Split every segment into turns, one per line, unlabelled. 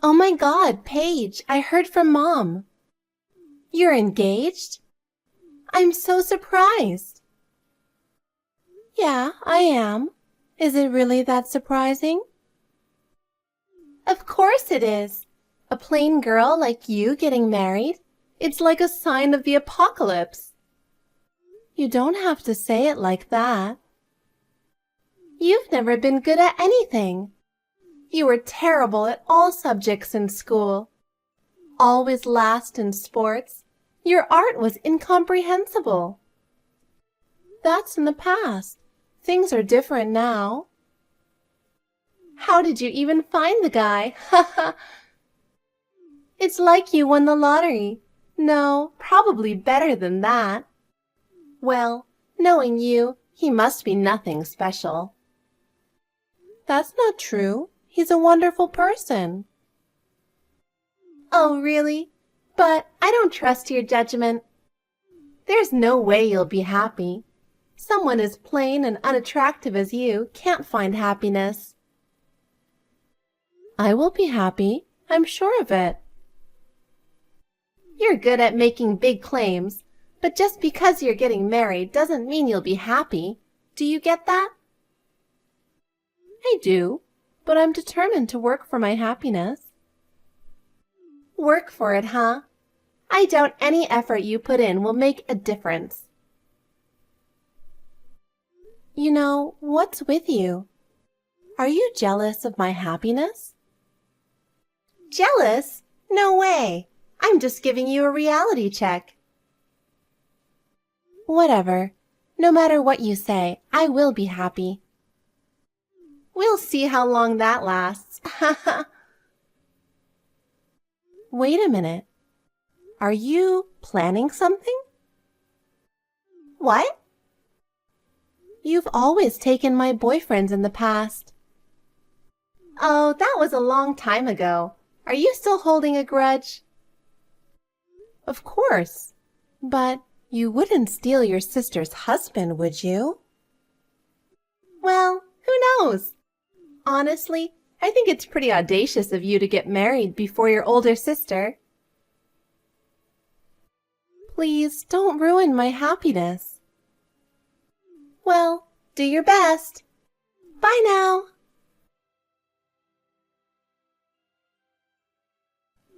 Oh my God, Paige, I heard from Mom. You're engaged? I'm so surprised. Yeah, I am. Is it really that surprising? Of course it is. A plain girl like you getting married? It's like a sign of the apocalypse. You don't have to say it like that. You've never been good at anything. You were terrible at all subjects in school. Always last in sports. Your art was incomprehensible. That's in the past. Things are different now. How did you even find the guy? Ha ha. It's like you won the lottery. No, probably better than that. Well, knowing you, he must be nothing special. That's not true. He's a wonderful person. Oh, really? But I don't trust your judgment. There's no way you'll be happy. Someone as plain and unattractive as you can't find happiness. I will be happy. I'm sure of it. You're good at making big claims, but just because you're getting married doesn't mean you'll be happy. Do you get that? I do, but I'm determined to work for my happiness. Work for it, huh? I doubt any effort you put in will make a difference. You know, what's with you? Are you jealous of my happiness? Jealous? No way! I'm just giving you a reality check. Whatever. No matter what you say, I will be happy. We'll see how long that lasts. Wait a minute. Are you planning something? What? You've always taken my boyfriends in the past. Oh, that was a long time ago. Are you still holding a grudge? Of course. But you wouldn't steal your sister's husband, would you? Well, who knows? Honestly, I think it's pretty audacious of you to get married before your older sister. Please don't ruin my happiness. Well, do your best. Bye now.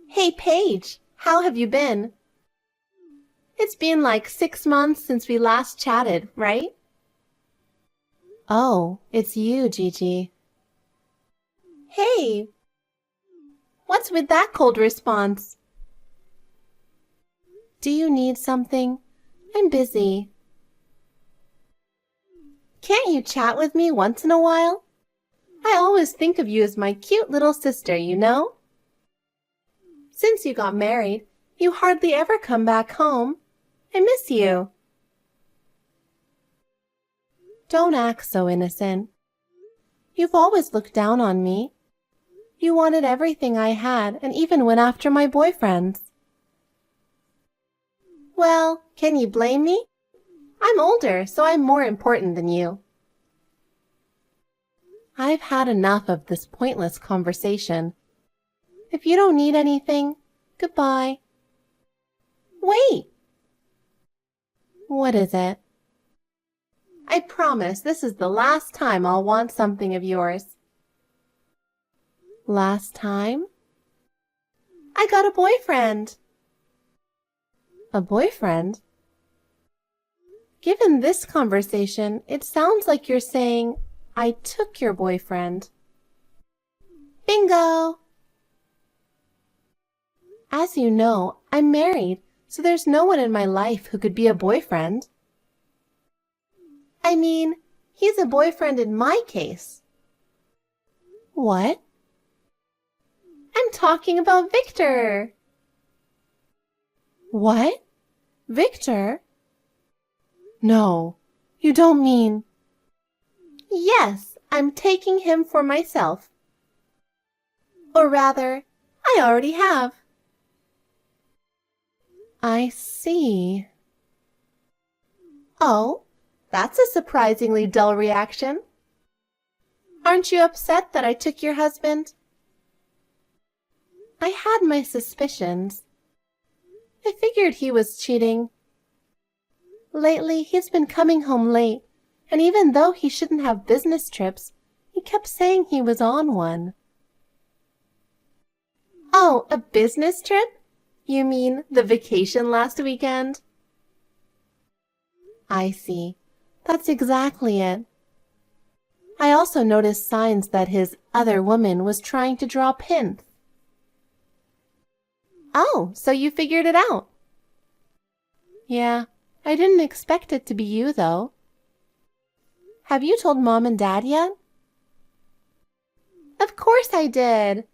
Hey, Paige, how have you been? It's been like 6 months since we last chatted, right? Oh, it's you, Gigi. Hey, what's with that cold response? Do you need something? I'm busy. Can't you chat with me once in a while? I always think of you as my cute little sister, you know? Since you got married, you hardly ever come back home. I miss you. Don't act so innocent. You've always looked down on me. You wanted everything I had and even went after my boyfriends. Well, can you blame me? I'm older, so I'm more important than you. I've had enough of this pointless conversation. If you don't need anything, goodbye. Wait! What is it? I promise this is the last time I'll want something of yours. Last time? I got a boyfriend. A boyfriend? Given this conversation, it sounds like you're saying, I took your boyfriend. Bingo! As you know, I'm married, so there's no one in my life who could be a boyfriend. I mean, he's a boyfriend in my case. What? I'm talking about Victor. What? Victor? No, you don't mean... Yes, I'm taking him for myself. Or rather, I already have. I see. Oh, that's a surprisingly dull reaction. Aren't you upset that I took your husband? I had my suspicions. I figured he was cheating. Lately, he's been coming home late, and even though he shouldn't have business trips, he kept saying he was on one. Oh, a business trip? You mean the vacation last weekend? I see. That's exactly it. I also noticed signs that his other woman was trying to draw pins. Oh, so you figured it out? Yeah, I didn't expect it to be you, though. Have you told Mom and Dad yet? Of course I did.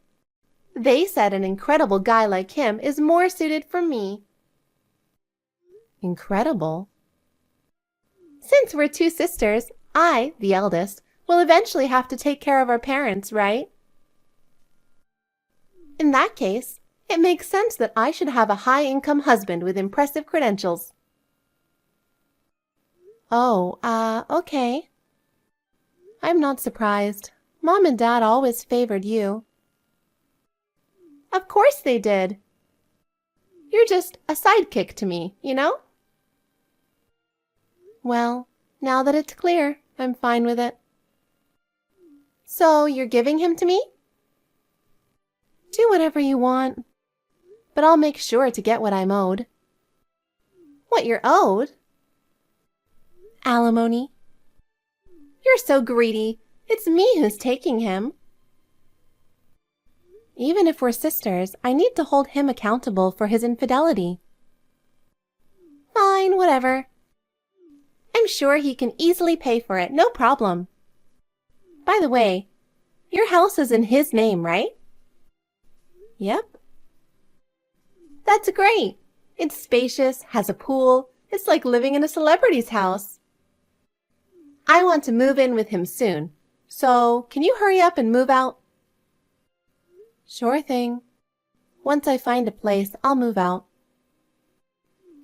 They said an incredible guy like him is more suited for me. Incredible? Since we're two sisters, I, the eldest, will eventually have to take care of our parents, right? In that case, it makes sense that I should have a high-income husband with impressive credentials. Oh, okay. I'm not surprised. Mom and Dad always favored you. Of course they did. You're just a sidekick to me, you know? Well, now that it's clear, I'm fine with it. So you're giving him to me? Do whatever you want, but I'll make sure to get what I'm owed. What you're owed? Alimony. You're so greedy. It's me who's taking him. Even if we're sisters, I need to hold him accountable for his infidelity. Fine, whatever. I'm sure he can easily pay for it, no problem. By the way, your house is in his name, right? Yep. That's great. It's spacious, has a pool. It's like living in a celebrity's house. I want to move in with him soon, so can you hurry up and move out? Sure thing. Once I find a place, I'll move out.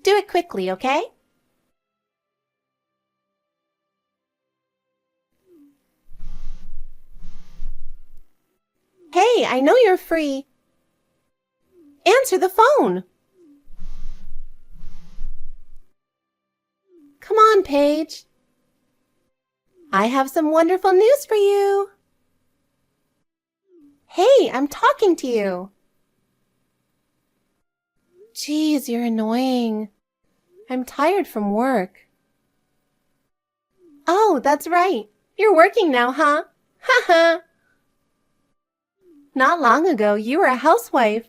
Do it quickly, okay? Hey, I know you're free. Answer the phone. Come on, Paige. I have some wonderful news for you. Hey, I'm talking to you. Geez, you're annoying. I'm tired from work. Oh, that's right. You're working now, huh? Ha ha. Not long ago, you were a housewife.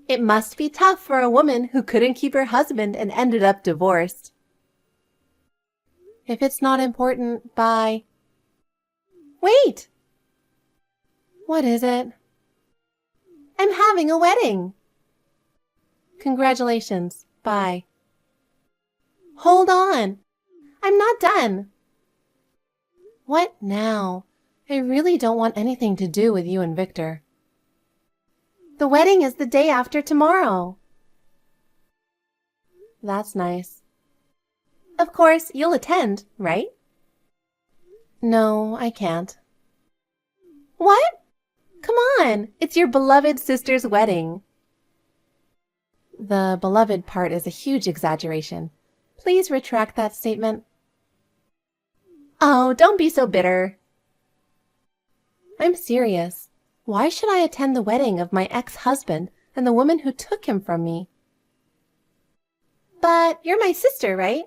It must be tough for a woman who couldn't keep her husband and ended up divorced. If it's not important, bye. Wait! What is it? I'm having a wedding. Congratulations. Bye. Hold on. I'm not done. What now? I really don't want anything to do with you and Victor. The wedding is the day after tomorrow. That's nice. Of course, you'll attend, right? No, I can't. What? Come on, it's your beloved sister's wedding. The beloved part is a huge exaggeration. Please retract that statement. Oh, don't be so bitter. I'm serious. Why should I attend the wedding of my ex-husband and the woman who took him from me? But you're my sister, right?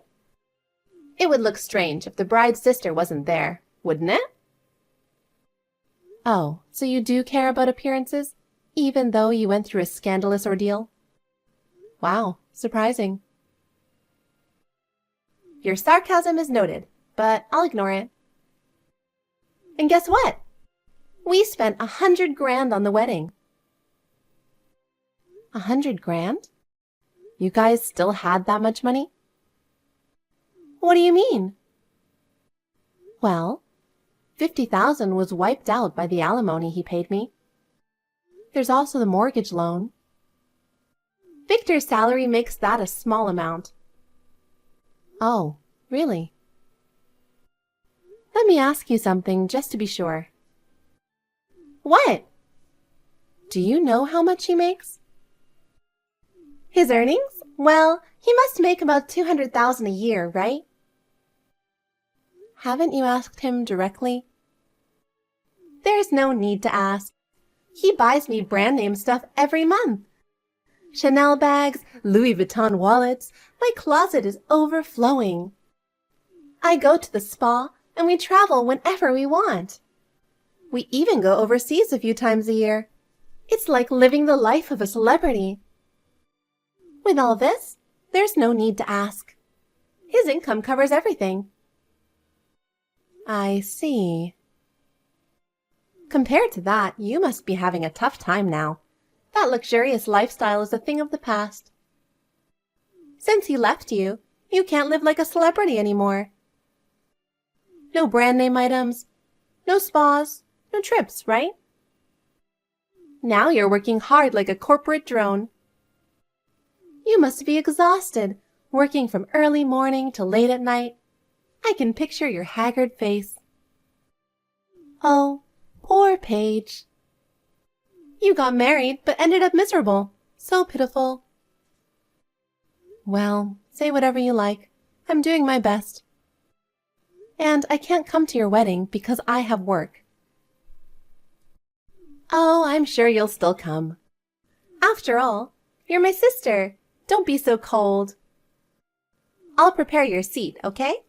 It would look strange if the bride's sister wasn't there, wouldn't it? Oh, so you do care about appearances, even though you went through a scandalous ordeal? Wow, surprising. Your sarcasm is noted, but I'll ignore it. And guess what? We spent 100 grand on the wedding. 100 grand? You guys still had that much money? What do you mean? Well, 50,000 was wiped out by the alimony he paid me. There's also the mortgage loan. Victor's salary makes that a small amount. Oh, really? Let me ask you something just to be sure. What? Do you know how much he makes? His earnings? Well, he must make about $200,000 a year, right? Haven't you asked him directly? There's no need to ask. He buys me brand name stuff every month. Chanel bags, Louis Vuitton wallets. My closet is overflowing. I go to the spa and we travel whenever we want. We even go overseas a few times a year. It's like living the life of a celebrity. With all this, there's no need to ask. His income covers everything. I see. Compared to that, you must be having a tough time now. That luxurious lifestyle is a thing of the past. Since he left you, you can't live like a celebrity anymore. No brand name items, no spas, no trips, right? Now you're working hard like a corporate drone. You must be exhausted, working from early morning till late at night. I can picture your haggard face. Oh, poor Paige. You got married, but ended up miserable. So pitiful. Well, say whatever you like. I'm doing my best. And I can't come to your wedding because I have work. Oh, I'm sure you'll still come. After all, you're my sister. Don't be so cold. I'll prepare your seat, okay?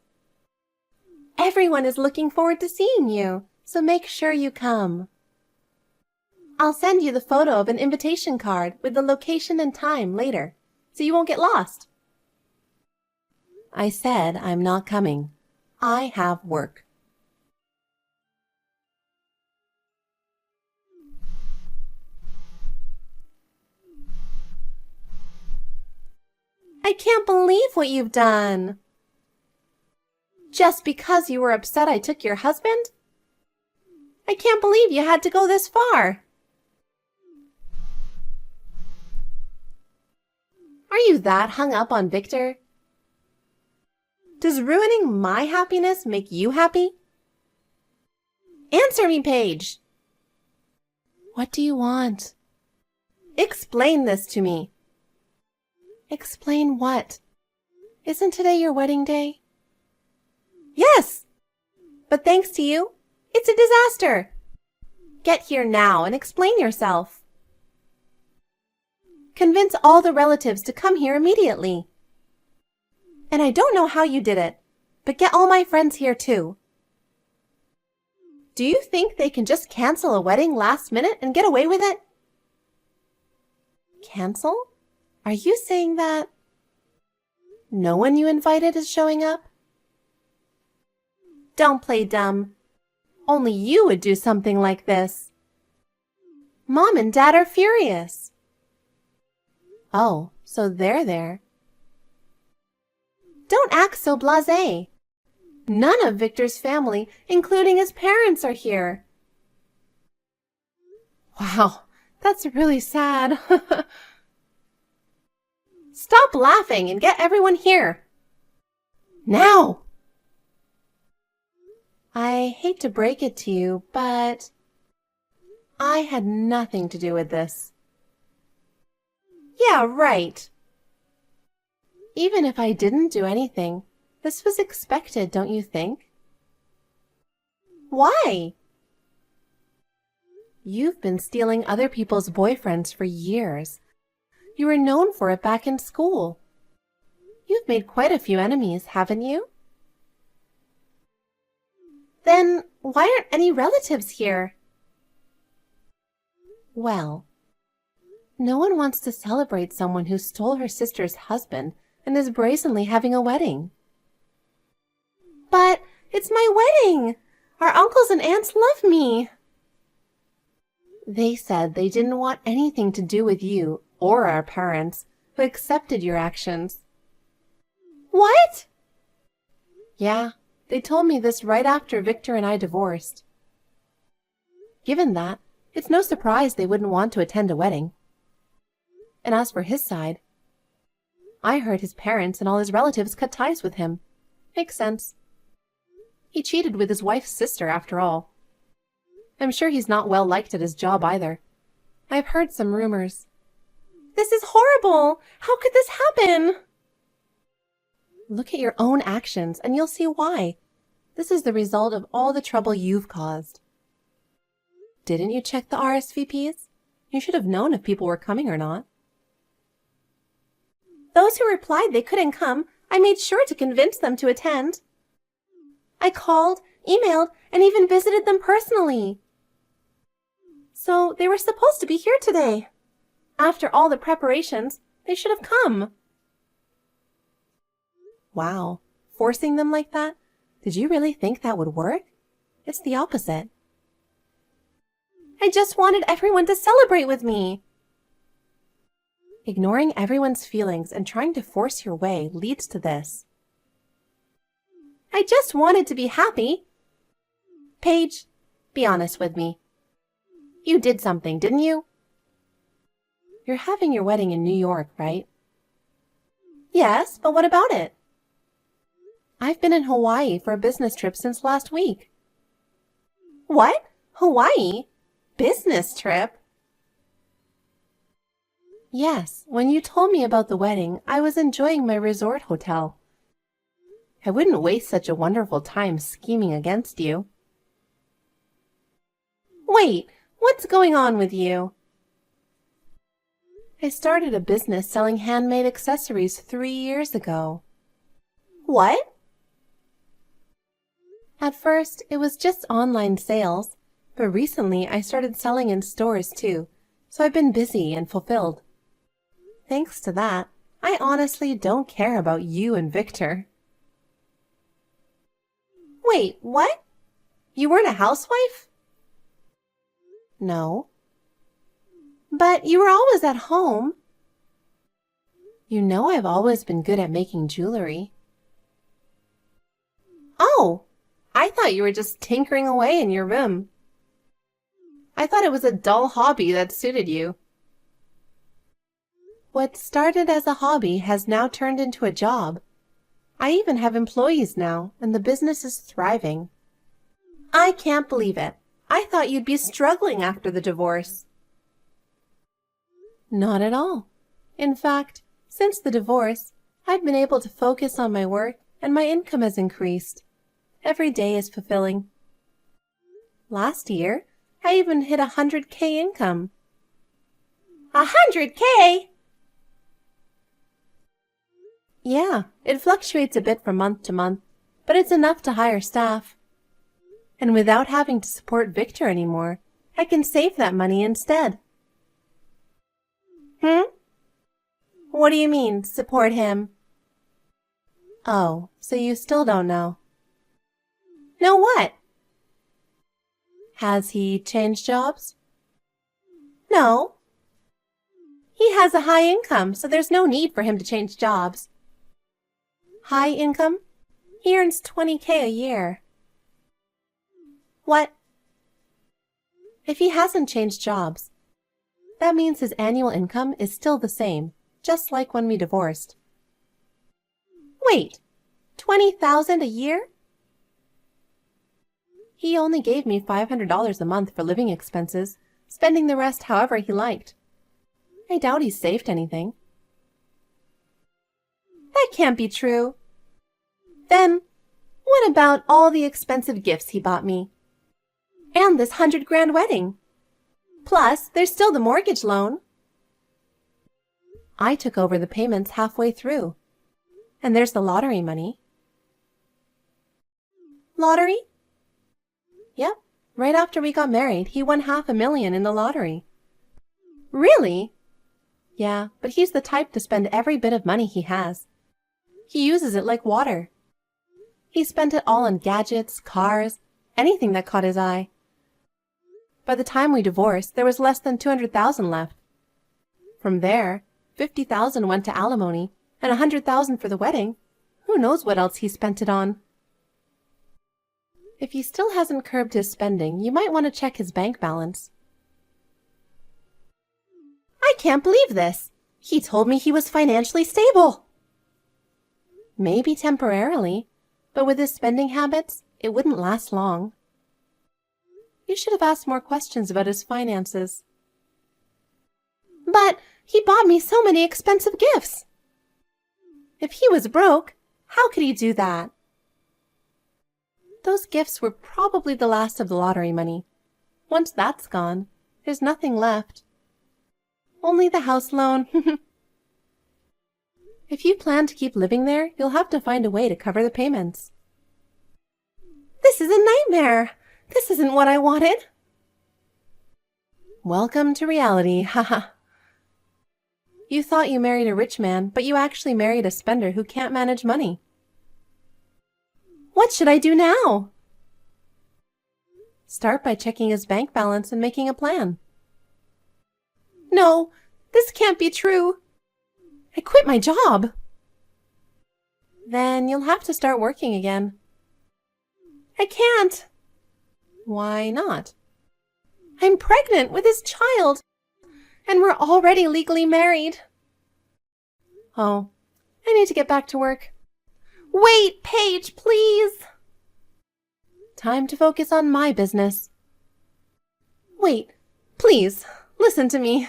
Everyone is looking forward to seeing you, so make sure you come. I'll send you the photo of an invitation card with the location and time later, so you won't get lost. I said I'm not coming. I have work. I can't believe what you've done. Just because you were upset I took your husband? I can't believe you had to go this far. Are you that hung up on Victor? Does ruining my happiness make you happy? Answer me, Paige. What do you want? Explain this to me. Explain what? Isn't today your wedding day? Yes! But thanks to you, it's a disaster. Get here now and explain yourself. Convince all the relatives to come here immediately. And I don't know how you did it, but get all my friends here too. Do you think they can just cancel a wedding last minute and get away with it? Cancel? Are you saying that no one you invited is showing up? Don't play dumb. Only you would do something like this. Mom and Dad are furious. Oh, so they're there. Don't act so blasé. None of Victor's family, including his parents, are here. Wow, that's really sad. Stop laughing and get everyone here. Now! I hate to break it to you, but I had nothing to do with this. Yeah, right. Even if I didn't do anything, this was expected, don't you think? Why? You've been stealing other people's boyfriends for years. You were known for it back in school. You've made quite a few enemies, haven't you? Then why aren't any relatives here? Well, no one wants to celebrate someone who stole her sister's husband and is brazenly having a wedding. But it's my wedding! Our uncles and aunts love me. They said they didn't want anything to do with you or our parents, who accepted your actions. What? Yeah, they told me this right after Victor and I divorced. Given that, it's no surprise they wouldn't want to attend a wedding. And as for his side, I heard his parents and all his relatives cut ties with him. Makes sense. He cheated with his wife's sister, after all. I'm sure he's not well liked at his job either. I've heard some rumors. This is horrible! How could this happen? Look at your own actions and you'll see why. This is the result of all the trouble you've caused. Didn't you check the RSVPs? You should have known if people were coming or not. Those who replied they couldn't come, I made sure to convince them to attend. I called, emailed, and even visited them personally. So they were supposed to be here today. After all the preparations, they should have come. Wow, forcing them like that? Did you really think that would work? It's the opposite. I just wanted everyone to celebrate with me. Ignoring everyone's feelings and trying to force your way leads to this. I just wanted to be happy. Paige, be honest with me. You did something, didn't you? You're having your wedding in New York, right? Yes, but what about it? I've been in Hawaii for a business trip since last week. What? Hawaii? Business trip? Yes, when you told me about the wedding, I was enjoying my resort hotel. I wouldn't waste such a wonderful time scheming against you. Wait, what's going on with you? I started a business selling handmade accessories 3 years ago. What? At first, it was just online sales, but recently I started selling in stores too, so I've been busy and fulfilled. Thanks to that, I honestly don't care about you and Victor. Wait, what? You weren't a housewife? No. But you were always at home. You know I've always been good at making jewelry. Oh, I thought you were just tinkering away in your room. I thought it was a dull hobby that suited you. What started as a hobby has now turned into a job. I even have employees now, and the business is thriving. I can't believe it. I thought you'd be struggling after the divorce. Not at all. In fact, since the divorce, I've been able to focus on my work and my income has increased. Every day is fulfilling. Last year, I even hit 100K income. 100K? Yeah, it fluctuates a bit from month to month, but it's enough to hire staff. And without having to support Victor anymore, I can save that money instead. What do you mean, support him? Oh, so you still don't know. Know what? Has he changed jobs? No. He has a high income, so there's no need for him to change jobs. High income? He earns 20K a year. What? If he hasn't changed jobs, that means his annual income is still the same, just like when we divorced. Wait, 20,000 a year? He only gave me $500 a month for living expenses, spending the rest however he liked. I doubt he saved anything. That can't be true. Then, what about all the expensive gifts he bought me? And this 100 grand wedding? Plus, there's still the mortgage loan. I took over the payments halfway through. And there's the lottery money. Lottery? Yep, right after we got married, he won $500,000 in the lottery. Really? Yeah, but he's the type to spend every bit of money he has. He uses it like water. He spent it all on gadgets, cars, anything that caught his eye. By the time we divorced, there was less than $200,000 left. From there, $50,000 went to alimony, and $100,000 for the wedding. Who knows what else he spent it on? If he still hasn't curbed his spending, you might want to check his bank balance. I can't believe this. He told me he was financially stable. Maybe temporarily, but with his spending habits, it wouldn't last long. You should have asked more questions about his finances. But he bought me so many expensive gifts. If he was broke, how could he do that? Those gifts were probably the last of the lottery money. Once that's gone, there's nothing left. Only the house loan. If you plan to keep living there, you'll have to find a way to cover the payments. This is a nightmare. This isn't what I wanted. Welcome to reality, haha. You thought you married a rich man, but you actually married a spender who can't manage money. What should I do now? Start by checking his bank balance and making a plan. No, this can't be true. I quit my job. Then you'll have to start working again. I can't. Why not? I'm pregnant with his child, and we're already legally married. Oh, I need to get back to work. Wait, Paige, please. Time to focus on my business. Wait, please, listen to me.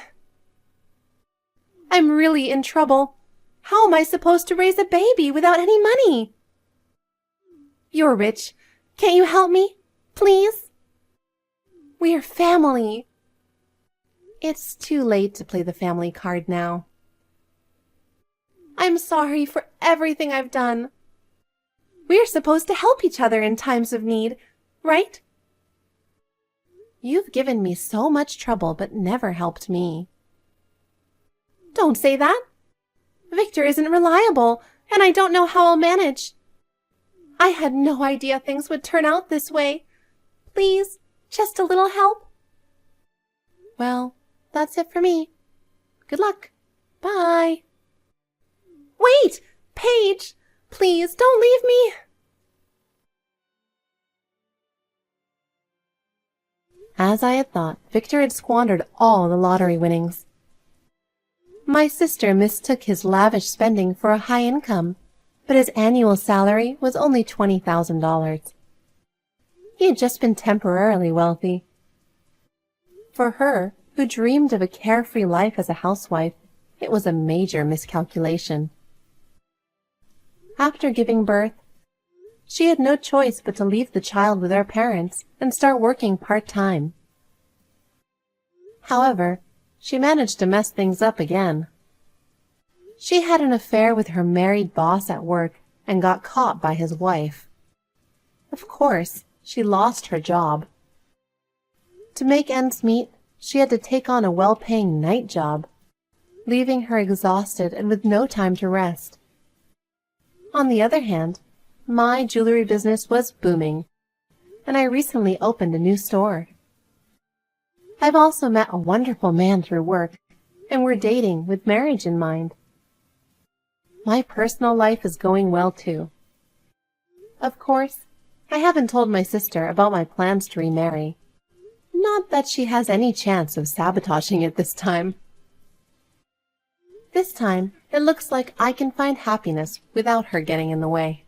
I'm really in trouble. How am I supposed to raise a baby without any money? You're rich. Can't you help me, please? We're family. It's too late to play the family card now. I'm sorry for everything I've done. We're supposed to help each other in times of need, right? You've given me so much trouble but never helped me. Don't say that. Victor isn't reliable, and I don't know how I'll manage. I had no idea things would turn out this way. Please, just a little help. Well, that's it for me. Good luck. Bye. Wait! Paige! Please, don't leave me! As I had thought, Victor had squandered all the lottery winnings. My sister mistook his lavish spending for a high income, but his annual salary was only $20,000. He had just been temporarily wealthy. For her, who dreamed of a carefree life as a housewife, it was a major miscalculation. After giving birth, she had no choice but to leave the child with our parents and start working part-time. However, she managed to mess things up again. She had an affair with her married boss at work and got caught by his wife. Of course, she lost her job. To make ends meet, she had to take on a well-paying night job, leaving her exhausted and with no time to rest. On the other hand, my jewelry business was booming, and I recently opened a new store. I've also met a wonderful man through work, and we're dating with marriage in mind. My personal life is going well too. Of course, I haven't told my sister about my plans to remarry. Not that she has any chance of sabotaging it this time. This time, it looks like I can find happiness without her getting in the way.